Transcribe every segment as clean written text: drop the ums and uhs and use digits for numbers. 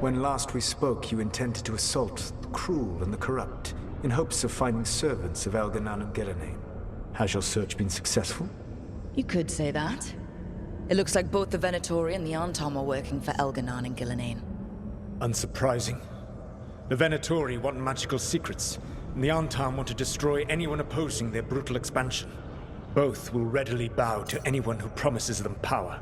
When last we spoke, you intended to assault the cruel and the corrupt, in hopes of finding servants of Elganan and Gillenane. Has your search been successful? You could say that. It looks like both the Venatori and the Antom are working for Elganan and Gillenane. Unsurprising. The Venatori want magical secrets, and the Antom want to destroy anyone opposing their brutal expansion. Both will readily bow to anyone who promises them power.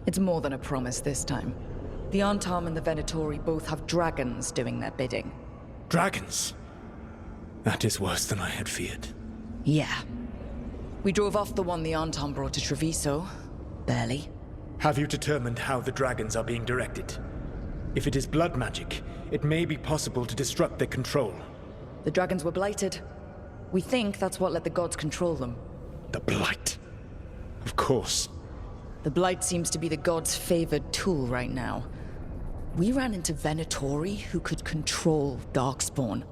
It's more than a promise this time. The Antom and the Venatori both have dragons doing their bidding. Dragons? That is worse than I had feared. Yeah. We drove off the one the Antom brought to Treviso. Barely. Have you determined how the dragons are being directed? If it is blood magic, it may be possible to disrupt their control. The dragons were blighted. We think that's what let the gods control them. The Blight. Of course. The Blight seems to be the gods' favored tool right now. We ran into Venatori who could control Darkspawn.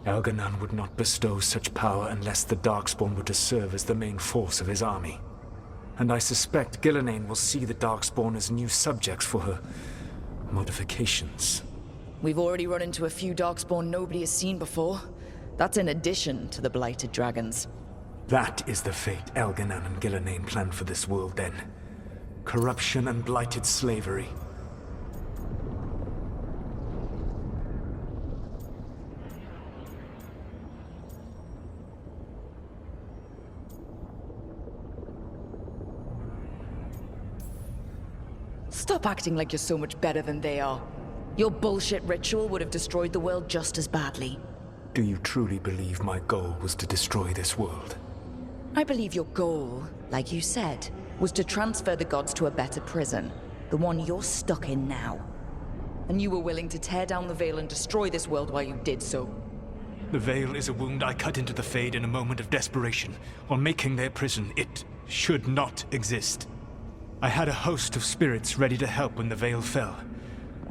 Elganan would not bestow such power unless the Darkspawn were to serve as the main force of his army. And I suspect Gillenane will see the Darkspawn as new subjects for her modifications. We've already run into a few Darkspawn nobody has seen before. That's in addition to the blighted dragons. That is the fate Elganan and Gillenane planned for this world then. Corruption and blighted slavery. Stop acting like you're so much better than they are. Your bullshit ritual would have destroyed the world just as badly. Do you truly believe my goal was to destroy this world? I believe your goal, like you said, was to transfer the gods to a better prison. The one you're stuck in now. And you were willing to tear down the Veil and destroy this world while you did so. The Veil is a wound I cut into the Fade in a moment of desperation, while making their prison. It should not exist. I had a host of spirits ready to help when the Veil fell.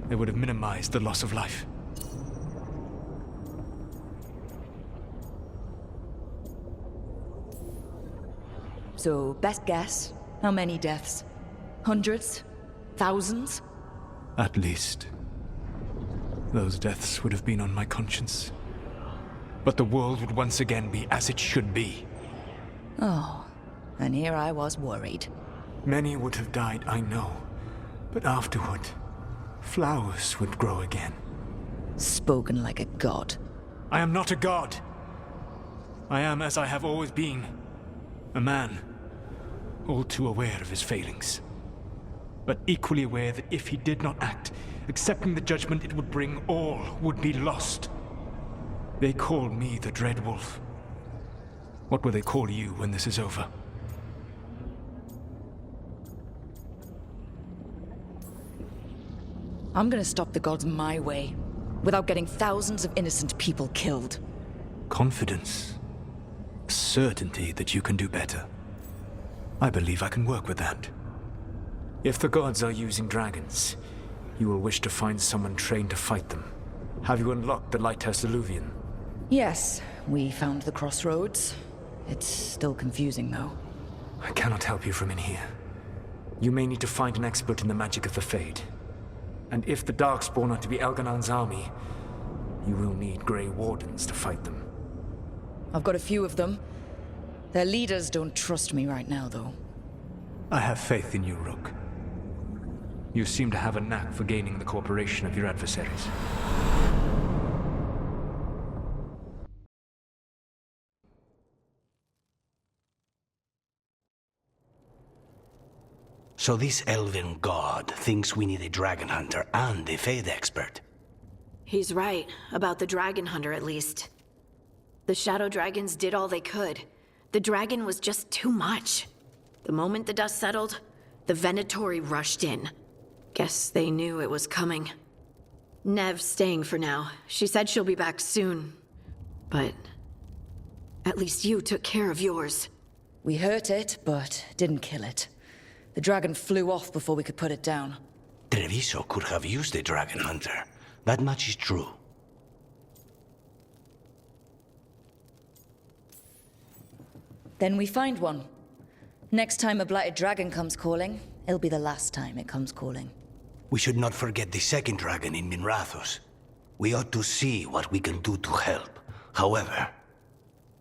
They would have minimized the loss of life. So, best guess, how many deaths? Hundreds? Thousands? At least. Those deaths would have been on my conscience. But the world would once again be as it should be. Oh, and here I was worried. Many would have died, I know. But afterward, flowers would grow again. Spoken like a god. I am not a god. I am as I have always been. A man. All too aware of his failings. But equally aware that if he did not act, accepting the judgment it would bring, all would be lost. They call me the Dread Wolf. What will they call you when this is over? I'm gonna stop the gods my way, without getting thousands of innocent people killed. Confidence. Certainty that you can do better. I believe I can work with that. If the gods are using dragons, you will wish to find someone trained to fight them. Have you unlocked the Lighthouse Illuvian? Yes, we found the crossroads. It's still confusing, though. I cannot help you from in here. You may need to find an expert in the magic of the Fade. And if the Darkspawn are to be Elganan's army, you will need Grey Wardens to fight them. I've got a few of them. Their leaders don't trust me right now, though. I have faith in you, Rook. You seem to have a knack for gaining the cooperation of your adversaries. So this elven god thinks we need a dragon hunter and a Fade expert. He's right, about the dragon hunter at least. The shadow dragons did all they could. The dragon was just too much. The moment the dust settled, the Venatori rushed in. Guess they knew it was coming. Nev's staying for now. She said she'll be back soon. But at least you took care of yours. We hurt it, but didn't kill it. The dragon flew off before we could put it down. Treviso could have used a dragon hunter. That much is true. Then we find one. Next time a blighted dragon comes calling, it'll be the last time it comes calling. We should not forget the second dragon in Minrathos. We ought to see what we can do to help. However,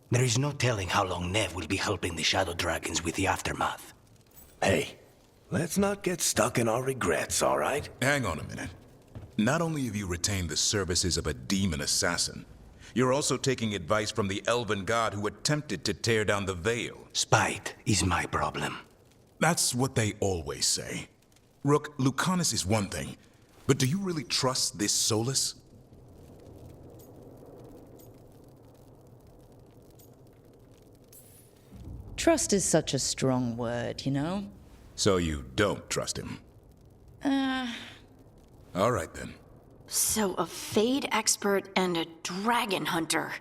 there is no telling how long Nev will be helping the Shadow Dragons with the aftermath. Hey, let's not get stuck in our regrets, all right? Hang on a minute. Not only have you retained the services of a demon assassin, you're also taking advice from the elven god who attempted to tear down the veil. Spite is my problem. That's what they always say. Rook, Lucanus is one thing, but do you really trust this Solas? Trust is such a strong word, you know? So you don't trust him? All right then. So a Fade expert and a dragon hunter.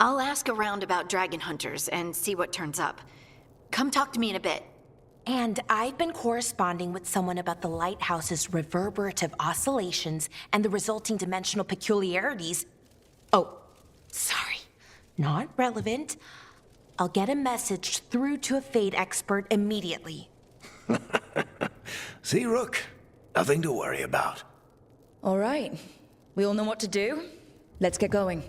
I'll ask around about dragon hunters and see what turns up. Come talk to me in a bit. And I've been corresponding with someone about the lighthouse's reverberative oscillations and the resulting dimensional peculiarities. Oh, sorry. Not relevant. I'll get a message through to a Fade expert immediately. See, Rook? Nothing to worry about. All right. We all know what to do. Let's get going.